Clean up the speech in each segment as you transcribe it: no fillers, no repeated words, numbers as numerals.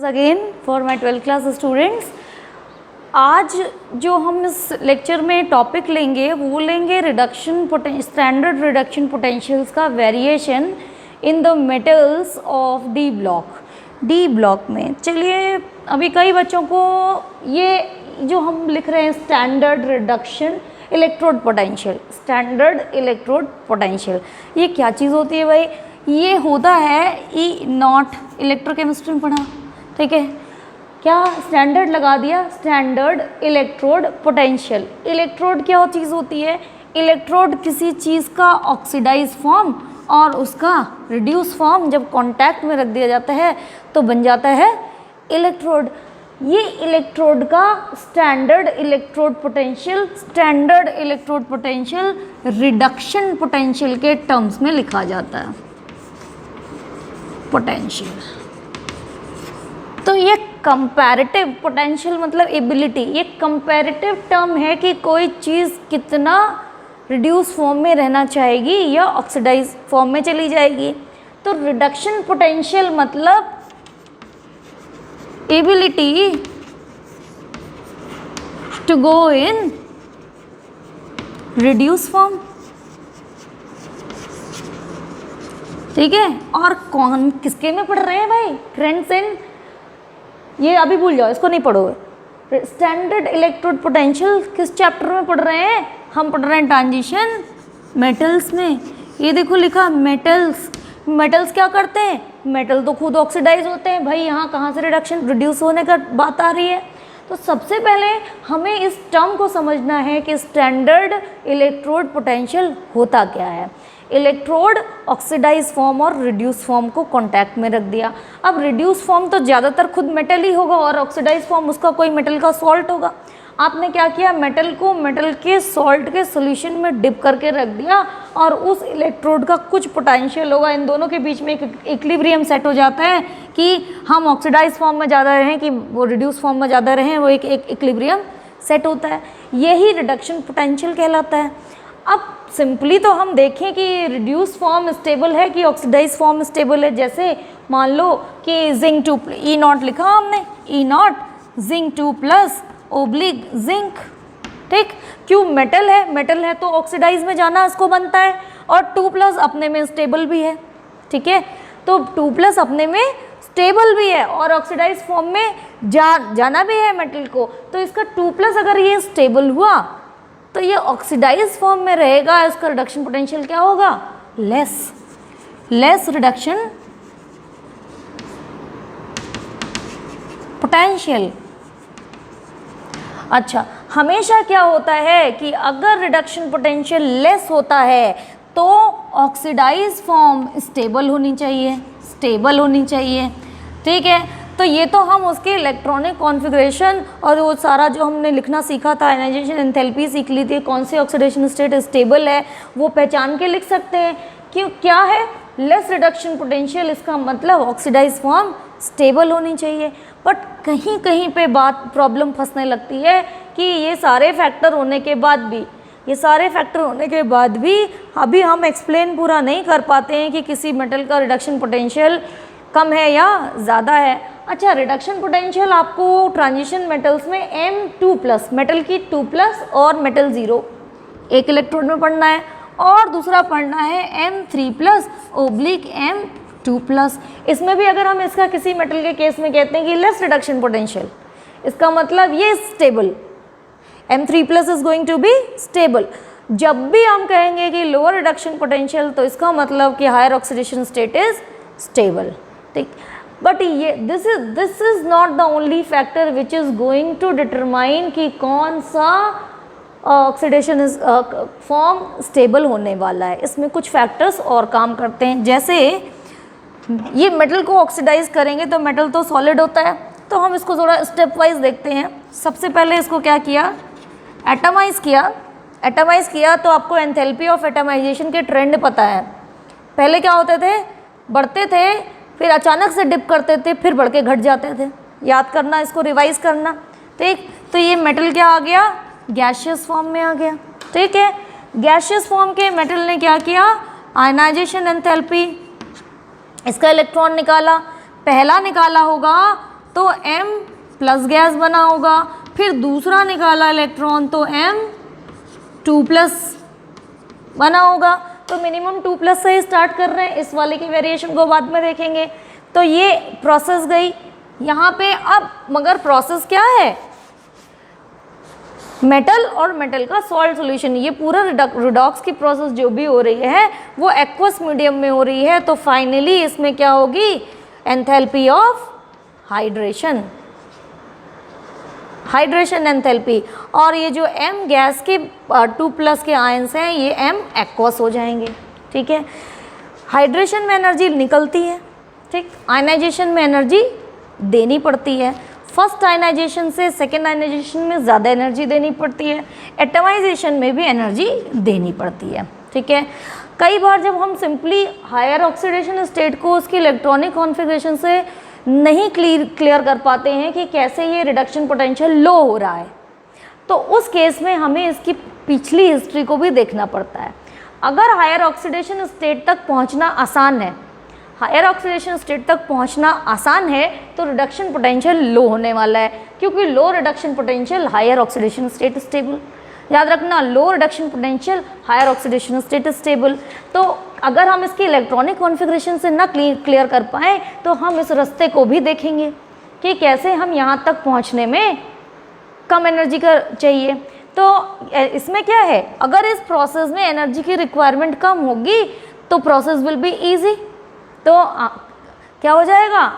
Again for my 12th class students. आज जो हम इस लेक्चर में टॉपिक लेंगे वो लेंगे स्टैंडर्ड रिडक्शन पोटेंशियल्स का variation in the metals of D block में। चलिए, अभी कई बच्चों को ये जो हम लिख रहे हैं standard reduction electrode potential, standard electrode potential, ये क्या चीज़ होती है भाई? ये होता है ई नॉट, इलेक्ट्रोकेमिस्ट्री में पढ़ा, ठीक है। क्या स्टैंडर्ड लगा दिया, स्टैंडर्ड इलेक्ट्रोड पोटेंशियल। इलेक्ट्रोड क्या चीज़ होती है? इलेक्ट्रोड किसी चीज़ का ऑक्सीडाइज फॉर्म और उसका रिड्यूस फॉर्म जब कांटेक्ट में रख दिया जाता है तो बन जाता है इलेक्ट्रोड। ये इलेक्ट्रोड का standard electrode potential, standard electrode potential reduction potential के टर्म्स में लिखा जाता है, पोटेंशियल। तो ये कंपैरेटिव पोटेंशियल मतलब एबिलिटी, ये कंपैरेटिव टर्म है कि कोई चीज़ कितना रिड्यूस फॉर्म में रहना चाहेगी या ऑक्सीडाइज फॉर्म में चली जाएगी। तो रिडक्शन पोटेंशियल मतलब ability to go in reduce form, ठीक है। और कौन किसके में पढ़ रहे हैं भाई? फ्रेंड्स इन, ये अभी भूल जाओ, इसको नहीं पढ़ोगे। स्टैंडर्ड इलेक्ट्रोड पोटेंशियल किस चैप्टर में पढ़ रहे हैं? हम पढ़ रहे हैं ट्रांजिशन मेटल्स में। ये देखो लिखा मेटल्स। मेटल्स क्या करते हैं? मेटल तो खुद ऑक्सीडाइज होते हैं भाई, यहाँ कहाँ से रिडक्शन रिड्यूस होने का बात आ रही है। तो सबसे पहले हमें इस टर्म को समझना है कि स्टैंडर्ड इलेक्ट्रोड पोटेंशियल होता क्या है। इलेक्ट्रोड ऑक्सीडाइज फॉर्म और रिड्यूस फॉर्म को कांटेक्ट में रख दिया। अब रिड्यूस फॉर्म तो ज़्यादातर खुद मेटल ही होगा और ऑक्सीडाइज फॉर्म उसका कोई मेटल का सॉल्ट होगा। आपने क्या किया, मेटल को मेटल के सॉल्ट के सोल्यूशन में डिप करके रख दिया और उस इलेक्ट्रोड का कुछ पोटेंशियल होगा, इन दोनों के बीच में एक इक्विलिब्रियम सेट हो जाता है कि हम ऑक्सीडाइज फॉर्म में ज़्यादा रहें कि वो रिड्यूस फॉर्म में ज़्यादा रहें, वो एक इक्विलिब्रियम सेट होता है। यही रिडक्शन पोटेंशियल कहलाता है। अब सिंपली तो हम देखें कि रिड्यूस फॉर्म स्टेबल है कि ऑक्सीडाइज फॉर्म स्टेबल है। जैसे मान लो कि जिंक 2 ई नॉट लिखा हमने, E naught zinc 2 plus oblique zinc, ठीक। क्यों? मेटल है, मेटल है तो ऑक्सीडाइज में जाना इसको बनता है और 2 प्लस अपने में स्टेबल भी है, ठीक है। तो 2 प्लस अपने में स्टेबल भी है और ऑक्सीडाइज फॉर्म में जाना भी है मेटल को। तो इसका 2 प्लस अगर ये स्टेबल हुआ तो ये ऑक्सीडाइज फॉर्म में रहेगा, इसका रिडक्शन पोटेंशियल क्या होगा? Less reduction potential. अच्छा, हमेशा क्या होता है कि अगर रिडक्शन पोटेंशियल लेस होता है तो ऑक्सीडाइज फॉर्म स्टेबल होनी चाहिए, ठीक है। तो ये तो हम उसके इलेक्ट्रॉनिक कॉन्फ़िगरेशन और वो सारा जो हमने लिखना सीखा था, आयनाइजेशन एंथैल्पी सीख ली थी, कौन सी ऑक्सीडेशन स्टेट स्टेबल है वो पहचान के लिख सकते हैं। क्यों? क्या है लेस रिडक्शन पोटेंशियल, इसका मतलब ऑक्सीडाइज फॉर्म स्टेबल होनी चाहिए। बट कहीं कहीं पे बात प्रॉब्लम फंसने लगती है कि ये सारे फैक्टर होने के बाद भी अभी हम एक्सप्लेन पूरा नहीं कर पाते हैं कि किसी मेटल का रिडक्शन पोटेंशियल कम है या ज़्यादा है। अच्छा, रिडक्शन पोटेंशियल आपको ट्रांजिशन मेटल्स में M2 प्लस, मेटल की 2 प्लस और मेटल 0 एक इलेक्ट्रोड में पढ़ना है और दूसरा पढ़ना है M3 plus oblique M2 plus. इसमें भी अगर हम इसका किसी मेटल के केस में कहते हैं कि लेस रिडक्शन पोटेंशियल, इसका मतलब ये stable, M3 plus is going to be stable. जब भी हम कहेंगे कि लोअर रिडक्शन पोटेंशियल तो इसका मतलब कि higher oxidation state is stable, ठीक। बट ये this is not the only factor which is going to determine कि कौन सा ऑक्सीडेशन फॉर्म स्टेबल होने वाला है। इसमें कुछ फैक्टर्स और काम करते हैं। जैसे ये मेटल को ऑक्सीडाइज करेंगे तो मेटल तो सॉलिड होता है, तो हम इसको थोड़ा स्टेप वाइज देखते हैं। सबसे पहले इसको क्या किया, एटमाइज किया तो आपको एंथैल्पी ऑफ एटमाइजेशन के ट्रेंड पता है। पहले क्या होते थे, बढ़ते थे, फिर अचानक से डिप करते थे, फिर बढ़ के घट जाते थे। याद करना, इसको रिवाइज करना, ठीक। तो ये मेटल क्या आ गया, गैशियस फॉर्म में आ गया, ठीक है। गैशियस फॉर्म के मेटल ने क्या किया, आयनाइजेशन एंथैल्पी, इसका इलेक्ट्रॉन निकाला, पहला निकाला होगा तो M+ गैस बना होगा, फिर दूसरा निकाला इलेक्ट्रॉन तो M2+ बना होगा। तो मिनिमम 2+ से ही स्टार्ट कर रहे हैं, इस वाले की वेरिएशन को बाद में देखेंगे। तो ये प्रोसेस गई यहाँ पे। अब मगर प्रोसेस क्या है, मेटल और मेटल का सॉल्ट सॉल्यूशन, ये पूरा रिडॉक्स की प्रोसेस जो भी हो रही है वो एक्वस मीडियम में हो रही है। तो फाइनली इसमें क्या होगी, enthalpy of hydration, hydration enthalpy. और ये जो M गैस के 2+ के आयंस हैं ये M एक्वस हो जाएंगे। ठीक है, हाइड्रेशन में एनर्जी निकलती है, ठीक, आयनाइजेशन में एनर्जी देनी पड़ती है। फर्स्ट आयनाइजेशन से सेकेंड आयनाइजेशन में ज़्यादा एनर्जी देनी पड़ती है, एटमाइजेशन में भी एनर्जी देनी पड़ती है। ठीक है, कई बार जब हम सिंपली हायर ऑक्सीडेशन स्टेट को उसकी इलेक्ट्रॉनिक कॉन्फ़िगरेशन से नहीं क्लियर कर पाते हैं कि कैसे ये रिडक्शन पोटेंशियल लो हो रहा है, तो उस केस में हमें इसकी पिछली हिस्ट्री को भी देखना पड़ता है। अगर हायर ऑक्सीडेशन स्टेट तक पहुंचना आसान है, हायर ऑक्सीडेशन स्टेट तक पहुंचना आसान है, तो रिडक्शन पोटेंशियल लो होने वाला है, क्योंकि low reduction potential higher oxidation state stable. याद रखना, low reduction potential higher oxidation state stable. तो अगर हम इसकी इलेक्ट्रॉनिक कॉन्फ़िगरेशन से ना क्लियर कर पाएँ तो हम इस रास्ते को भी देखेंगे कि कैसे हम यहाँ तक पहुँचने में कम एनर्जी का चाहिए। तो इसमें क्या है, अगर इस प्रोसेस में एनर्जी की रिक्वायरमेंट कम होगी तो प्रोसेस विल बी ईजी। तो क्या हो जाएगा,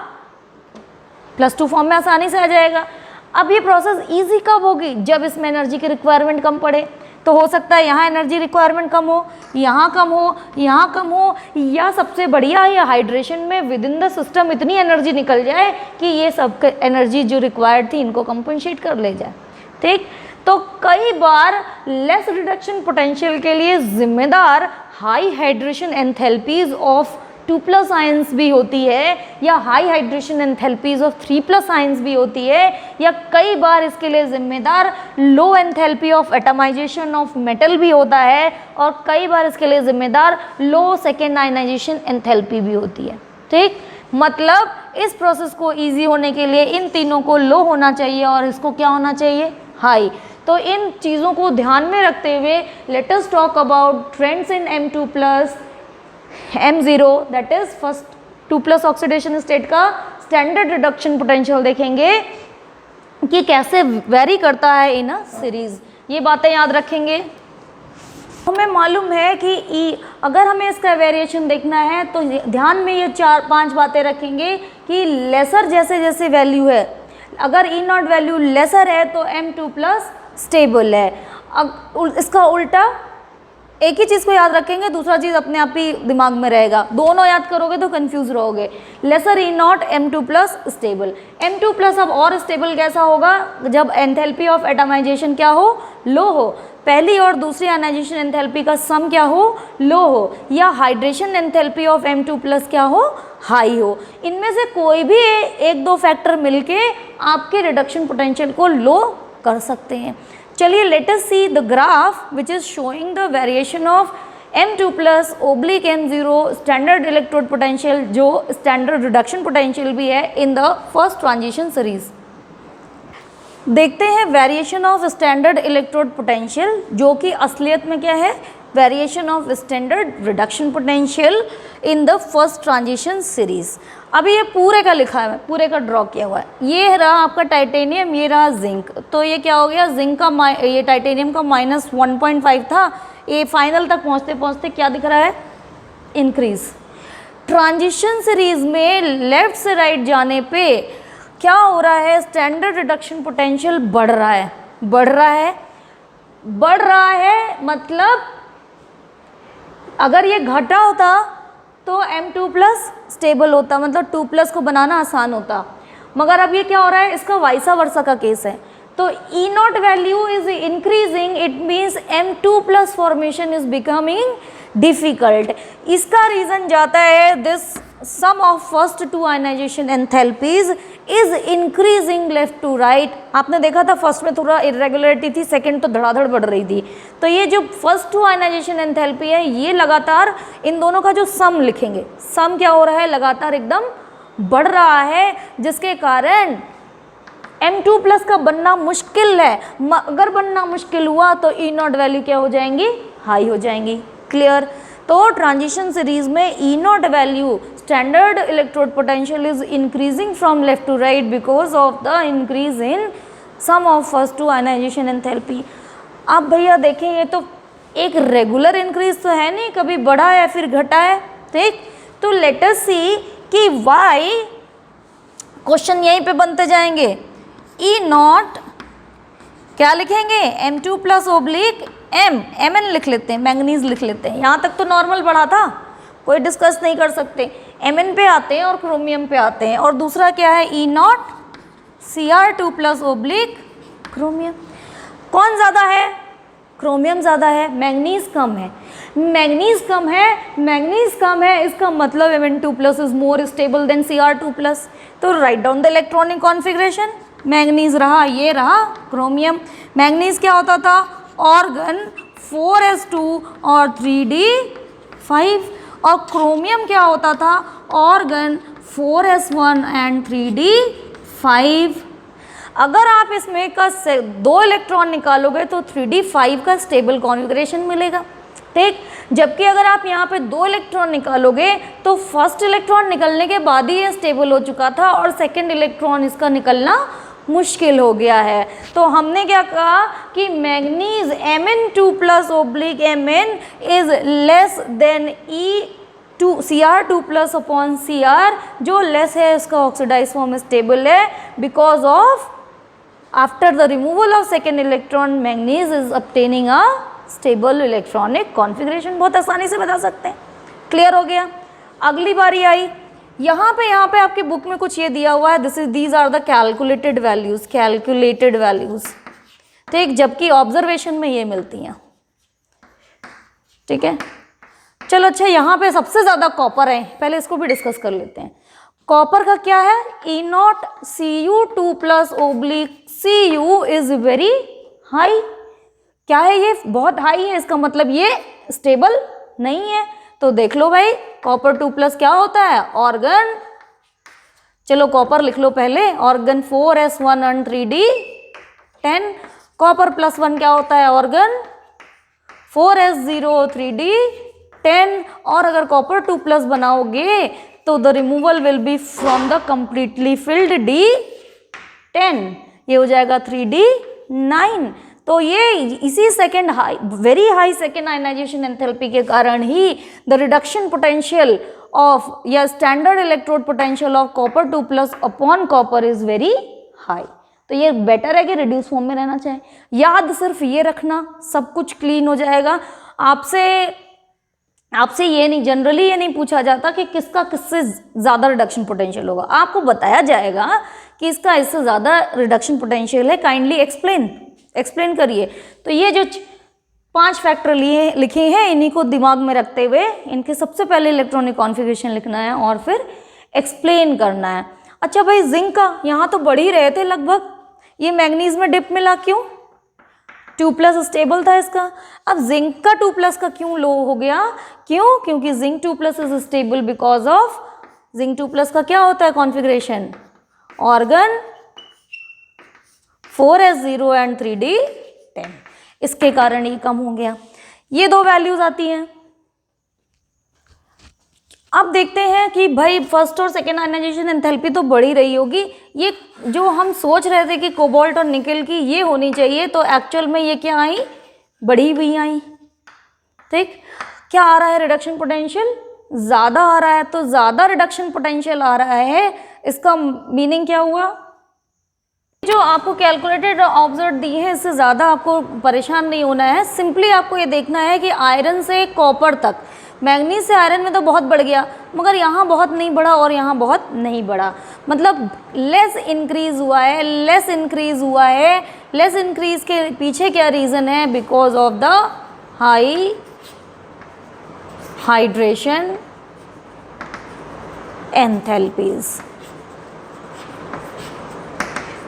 +2 फॉर्म में आसानी से आ जाएगा। अब ये प्रोसेस इजी कब होगी, जब इसमें एनर्जी की रिक्वायरमेंट कम पड़े। तो हो सकता है यहाँ एनर्जी रिक्वायरमेंट कम हो, यहाँ कम हो, यहाँ कम हो, या सबसे बढ़िया या हाइड्रेशन में विद इन द सिस्टम इतनी एनर्जी निकल जाए कि ये सब एनर्जी जो रिक्वायर्ड थी इनको कंपनसेट कर ले जाए। ठीक, तो कई बार लेस रिडक्शन पोटेंशियल के लिए जिम्मेदार high hydration enthalpies of 2+ ions भी होती है, या high hydration enthalpies of 3+ ions भी होती है, या कई बार इसके लिए जिम्मेदार low enthalpy of atomisation of metal भी होता है, और कई बार इसके लिए जिम्मेदार लो सेकेंड आयनाइजेशन एंथैल्पी भी होती है। ठीक, मतलब इस प्रोसेस को ईजी होने के लिए इन तीनों को लो होना चाहिए और इसको क्या होना चाहिए, हाई। तो इन चीज़ों को ध्यान में रखते हुए let us talk about trends in M2+, M0 that is first 2+ oxidation state का स्टैंडर्ड रिडक्शन पोटेंशियल देखेंगे कि कैसे वेरी करता है इन अ सीरीज। ये बातें याद रखेंगे। हमें मालूम है कि अगर हमें इसका वेरिएशन देखना है तो ध्यान में ये 4-5 बातें रखेंगे कि लेसर जैसे जैसे वैल्यू है, अगर E0 वैल्यू लेसर है तो M2+ स्टेबल है। अब इसका उल्टा, एक ही चीज़ को याद रखेंगे, दूसरा चीज़ अपने आप ही दिमाग में रहेगा, दोनों याद करोगे तो कंफ्यूज रहोगे। Laser E0 M2+ stable. M2+ अब और स्टेबल कैसा होगा, जब एंथैल्पी ऑफ एटमाइजेशन क्या हो, लो हो, पहली और दूसरी आयनाइजेशन एंथैल्पी का सम क्या हो, लो हो, या हाइड्रेशन एंथैल्पी ऑफ M2+ क्या हो, हाई हो। इनमें से कोई भी 1-2 फैक्टर मिलके आपके रिडक्शन पोटेंशियल को लो कर सकते हैं। चलिए let us see the graph which is showing the variation of M2+ oblique M0 standard electrode potential, जो स्टैंडर्ड रिडक्शन पोटेंशियल भी है in the first transition series. देखते हैं variation of standard electrode potential, जो कि असलियत में क्या है, variation of standard reduction potential in the first transition series. अभी ये पूरे का लिखा है, पूरे का ड्रॉ किया हुआ है। ये रहा आपका टाइटेनियम, ये रहा जिंक। तो ये क्या हो गया, जिंक का ये टाइटेनियम का -1.5 था, ये फाइनल तक पहुँचते पहुँचते क्या दिख रहा है, इंक्रीज। ट्रांजिशन सीरीज में लेफ्ट से राइट जाने पे क्या हो रहा है, स्टैंडर्ड रिडक्शन पोटेंशियल बढ़ रहा है, बढ़ रहा है, बढ़ रहा है। मतलब अगर ये घटा होता तो M2+ स्टेबल होता, मतलब 2+ को बनाना आसान होता, मगर अब ये क्या हो रहा है, इसका वाइसा वर्सा का केस है। तो E0 value is increasing, it means M2+ formation is becoming difficult. इसका रीज़न जाता है this sum of first 2 ionisation enthalpies is increasing left to right. आपने देखा था फर्स्ट में थोड़ा इरेगुलरिटी थी, सेकंड तो धड़ाधड़ बढ़ रही थी। तो ये जो फर्स्ट 2 आयनाइजेशन एंथैल्पी है, ये लगातार इन दोनों का जो सम लिखेंगे, सम क्या हो रहा है, लगातार एकदम बढ़ रहा है, जिसके कारण M2 प्लस का बनना मुश्किल है, अगर बनना मुश्किल हुआ तो ई नॉट वैल्यू क्या हो जाएंगी, हाई हो जाएंगी। क्लियर। तो ट्रांजिशन सीरीज में E naught value standard electrode potential is increasing from left to right because of the increase in sum of first two ionisation enthalpy. अब भैया देखें, ये तो एक रेगुलर इंक्रीज तो है नहीं, कभी बढ़ा है फिर घटा है, ठीक। तो लेट अस सी कि वाई, क्वेश्चन यहीं पे बनते जाएंगे। ई नॉट क्या लिखेंगे, M2 प्लस ओब्लिक Mn लिख लेते हैं, मैंगनीज लिख लेते हैं। यहाँ तक तो नॉर्मल पढ़ा था, कोई डिस्कस नहीं कर सकते। Mn पे आते हैं और क्रोमियम पे आते हैं। और दूसरा क्या है, E naught Cr2 plus oblique chromium. कौन ज़्यादा है, क्रोमियम ज़्यादा है, मैंगनीज कम है। मैंगनीज कम है, मैंगनीज कम है, इसका मतलब Mn2 plus is more stable than Cr2 plus. तो write down the electronic configuration. Manganese रहा, ये रहा क्रोमियम। मैंगनीज क्या होता था, ऑर्गन 4s2 और 3d5, और क्रोमियम क्या होता था, ऑर्गन 4s1 एंड 3d5। अगर आप इसमें का 2 इलेक्ट्रॉन निकालोगे तो 3d5 का स्टेबल कॉन्फ़िगरेशन मिलेगा, ठीक। जबकि अगर आप यहाँ पे 2 इलेक्ट्रॉन निकालोगे तो फर्स्ट इलेक्ट्रॉन निकलने के बाद ही ये स्टेबल हो चुका था और सेकंड इलेक्ट्रॉन इसका निकलना मुश्किल हो गया है। तो हमने क्या कहा कि manganese Mn2 plus oblique Mn is less than Cr2 plus upon Cr, जो लेस है उसका ऑक्सीडाइज फॉर्म स्टेबल है because of after the removal of second electron manganese is obtaining a stable electronic configuration. बहुत आसानी से बता सकते हैं। क्लियर हो गया। अगली बारी आई, यहाँ पे आपके बुक में कुछ ये दिया हुआ है, these are the calculated values, calculated values, ठीक। जबकि ऑब्जर्वेशन में ये मिलती हैं, ठीक है। चलो अच्छा, यहाँ पे सबसे ज़्यादा कॉपर है, पहले इसको भी डिस्कस कर लेते हैं। कॉपर का क्या है, E naught Cu2 plus oblique Cu is very high. क्या है, ये बहुत हाई है, इसका मतलब ये स्टेबल नहीं है। तो देख लो भाई, कॉपर 2 प्लस क्या होता है, ऑर्गन, चलो कॉपर लिख लो पहले, organ 4s1 and 3d10। Copper plus 1 क्या होता है, ऑर्गन 4s0 3d10। और अगर कॉपर 2 प्लस बनाओगे तो the removal will be from the completely filled d10, ये हो जाएगा 3d9। तो ये इसी second high, very high second ionisation enthalpy के कारण ही द रिडक्शन पोटेंशियल ऑफ या standard electrode potential of copper 2 plus upon copper is very high. तो ये बेटर है कि रिड्यूस फॉर्म में रहना चाहिए। याद सिर्फ ये रखना, सब कुछ क्लीन हो जाएगा। आपसे ये नहीं, जनरली ये नहीं पूछा जाता कि किसका किससे ज़्यादा रिडक्शन पोटेंशियल होगा। आपको बताया जाएगा कि इसका इससे ज़्यादा रिडक्शन पोटेंशियल है, काइंडली एक्सप्लेन करिए। तो ये जो 5 फैक्टर लिखे हैं, इन्हीं को दिमाग में रखते हुए इनके सबसे पहले इलेक्ट्रॉनिक कॉन्फ़िगरेशन लिखना है और फिर एक्सप्लेन करना है। अच्छा भाई, जिंक का यहाँ तो बढ़ ही रहे थे लगभग, ये मैंगनीज में डिप मिला क्यों, 2 प्लस स्टेबल था इसका। अब जिंक का 2 प्लस का क्यों लो हो गया, क्यों, क्योंकि zinc 2 plus is stable because of zinc 2 plus का क्या होता है configuration, organ 4s0 and 3d10, इसके कारण ये कम हो गया। ये 2 वैल्यूज आती हैं। अब देखते हैं कि भाई फर्स्ट और सेकेंड आयनाइजेशन एंथैल्पी तो बढ़ी रही होगी, ये जो हम सोच रहे थे कि कोबाल्ट और निकल की ये होनी चाहिए, तो एक्चुअल में ये क्या आई, बढ़ी हुई आई, ठीक। क्या आ रहा है, रिडक्शन पोटेंशियल ज़्यादा आ रहा है। तो ज़्यादा रिडक्शन पोटेंशियल आ रहा है, इसका मीनिंग क्या हुआ, जो आपको कैलकुलेटेड ऑब्जर्व दी है इससे ज़्यादा आपको परेशान नहीं होना है। सिंपली आपको ये देखना है कि आयरन से कॉपर तक, मैंगनीज से आयरन में तो बहुत बढ़ गया, मगर यहाँ बहुत नहीं बढ़ा और यहाँ बहुत नहीं बढ़ा, मतलब लेस इंक्रीज हुआ है, लेस इंक्रीज हुआ है। लेस इंक्रीज के पीछे क्या रीज़न है, because of the high hydration enthalpies,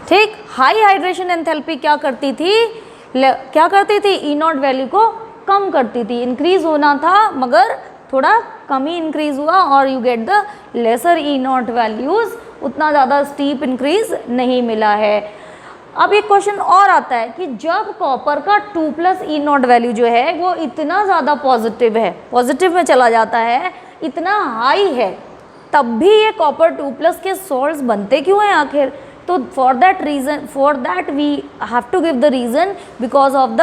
ठीक। हाई हाइड्रेशन एंथैल्पी क्या करती थी, ई नॉट वैल्यू को कम करती थी। इंक्रीज होना था मगर थोड़ा कम ही इंक्रीज हुआ और you get the lesser E naught values, उतना ज़्यादा स्टीप इंक्रीज नहीं मिला है। अब एक क्वेश्चन और आता है कि जब कॉपर का 2+ E0 वैल्यू जो है वो इतना ज़्यादा पॉजिटिव है, पॉजिटिव में चला जाता है, इतना हाई है, तब भी ये कॉपर 2+ के सॉल्ट्स बनते क्यों हैं आखिर? तो for that we have to give the reason because of the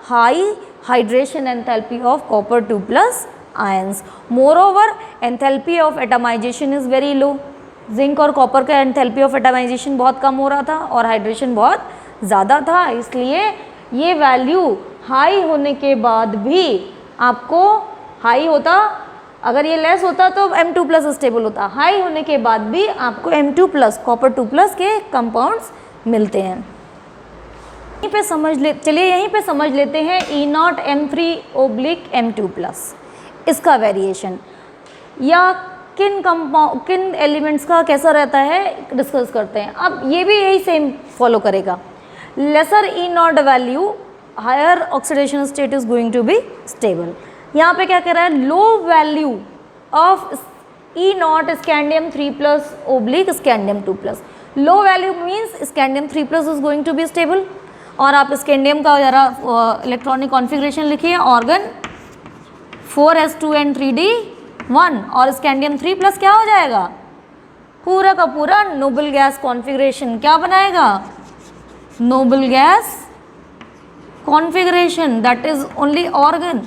high hydration enthalpy of copper 2+ ions. Moreover enthalpy of atomisation is very low. Zinc और कॉपर का एंथैल्पी ऑफ एटमाइजेशन बहुत कम हो रहा था और हाइड्रेशन बहुत ज़्यादा था, इसलिए ये वैल्यू हाई होने के बाद भी आपको हाई होता, अगर ये लेस होता तो M2+ स्टेबल होता, हाई होने के बाद भी आपको M2+ कॉपर 2+ के कंपाउंड्स मिलते हैं। यहीं पे समझ लेते हैं E0 M3/M2+, इसका वेरिएशन या किन एलिमेंट्स का कैसा रहता है डिस्कस करते हैं। अब ये भी यही सेम फॉलो करेगा। Lesser E0 value higher oxidation state is going to be stable. यहाँ पे क्या कह रहा है, low value of E0 scandium 3+ scandium 2+। Low value means scandium 3+ is going to be stable. और आप स्कैंडियम का जरा इलेक्ट्रॉनिक कॉन्फ़िगरेशन लिखिए, ऑर्गन 4s2n3d1 और स्कैंडियम 3+ क्या हो जाएगा, पूरा का पूरा नोबल गैस कॉन्फ़िगरेशन क्या बनाएगा, noble gas configuration, that is only organ.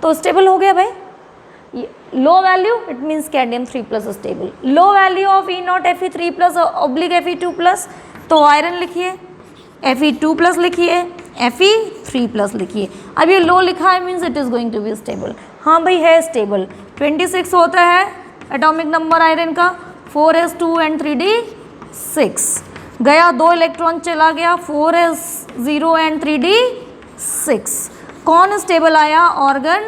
तो स्टेबल हो गया भाई। Low value it means scandium 3+ stable. Low value of E0 Fe3+/Fe2+, तो आयरन लिखिए, Fe2+ लिखिए, Fe3+ लिखिए। अब ये लो लिखा है means it is going to be stable. हाँ भाई है स्टेबल। 26 होता है एटॉमिक नंबर आयरन का, 4s2n3d6 गया, 2 इलेक्ट्रॉन चला गया, 4s0n3d6। कौन स्टेबल आया, ऑर्गन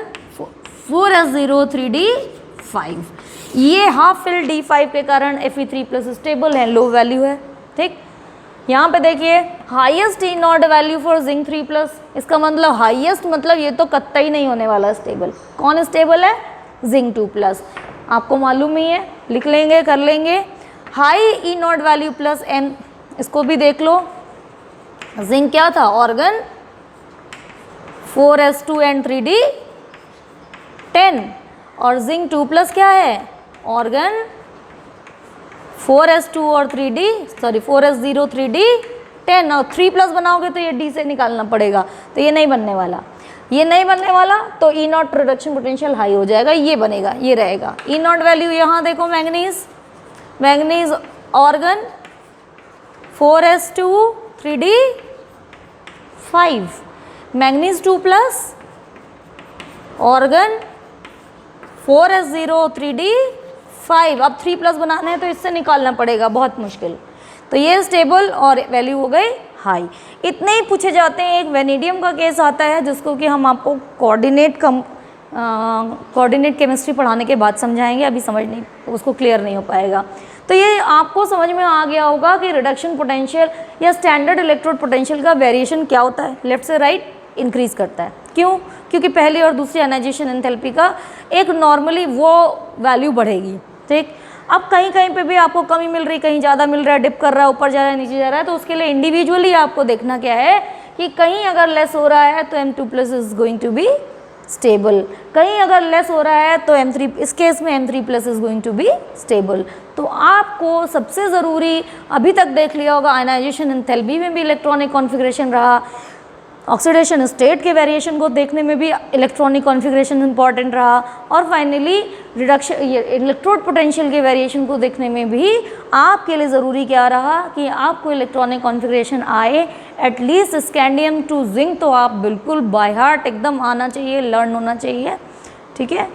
4s03d5। ये हाफ फिल d5 के कारण Fe3+ स्टेबल है, लो वैल्यू है। ठीक, यहाँ पे देखिए highest E0 value for zinc 3+, इसका मतलब हाईएस्ट मतलब ये तो कतई नहीं होने वाला स्टेबल। कौन स्टेबल है, जिंक 2+। आपको मालूम ही है, लिख लेंगे, कर लेंगे। High E0 value plus n, इसको भी देख लो। जिंक क्या था, ऑर्गन 4s2n3d10 और जिंक 2+ क्या है, ऑर्गन 4s2 और 3d, सॉरी 4s03d10 और 3+ बनाओगे तो ये d से निकालना पड़ेगा, तो ये नहीं बनने वाला, ये नहीं बनने वाला। तो E0 रिडक्शन पोटेंशियल हाई हो जाएगा, ये बनेगा, ये रहेगा। E0 वैल्यू यहाँ देखो, manganese organ 4s2 3d5, manganese 2+ organ 4s0 3d5। अब 3+ बनाना है तो इससे निकालना पड़ेगा, बहुत मुश्किल। तो ये स्टेबल और वैल्यू हो गई हाई। इतने ही पूछे जाते हैं। एक वेनेडियम का केस आता है जिसको कि हम आपको कोऑर्डिनेट केमिस्ट्री पढ़ाने के बाद समझाएंगे, अभी समझ नहीं, उसको क्लियर नहीं हो पाएगा। तो ये आपको समझ में आ गया होगा कि रिडक्शन पोटेंशियल या स्टैंडर्ड इलेक्ट्रोड पोटेंशियल का वेरिएशन क्या होता है, लेफ्ट से राइट इंक्रीज करता है। क्यों? क्योंकि पहली और दूसरी आयनाइजेशन एंथैल्पी का एक नॉर्मली वो वैल्यू बढ़ेगी। ठीक, अब कहीं कहीं पे भी आपको कमी मिल रही, कहीं ज़्यादा मिल रहा है, डिप कर रहा है, ऊपर जा रहा है, नीचे जा रहा है, तो उसके लिए इंडिविजुअली आपको देखना क्या है कि कहीं अगर लेस हो रहा है तो M2+ is going to be stable, कहीं अगर लेस हो रहा है तो M3, इस केस में M3+ is going to be stable. तो आपको सबसे ज़रूरी, अभी तक देख लिया होगा, आयनाइजेशन एंथैल्पी में भी इलेक्ट्रॉनिक कॉन्फ़िगरेशन रहा, ऑक्सीडेशन स्टेट के वेरिएशन को देखने में भी इलेक्ट्रॉनिक कॉन्फ़िगरेशन इंपॉर्टेंट रहा, और फाइनली रिडक्शन इलेक्ट्रोड पोटेंशियल के वेरिएशन को देखने में भी आपके लिए ज़रूरी क्या रहा कि आपको इलेक्ट्रॉनिक कॉन्फ़िगरेशन आए, एटलीस्ट स्कैंडियम टू जिंक तो आप बिल्कुल बाय हार्ट एकदम आना चाहिए, लर्न होना चाहिए। ठीक है।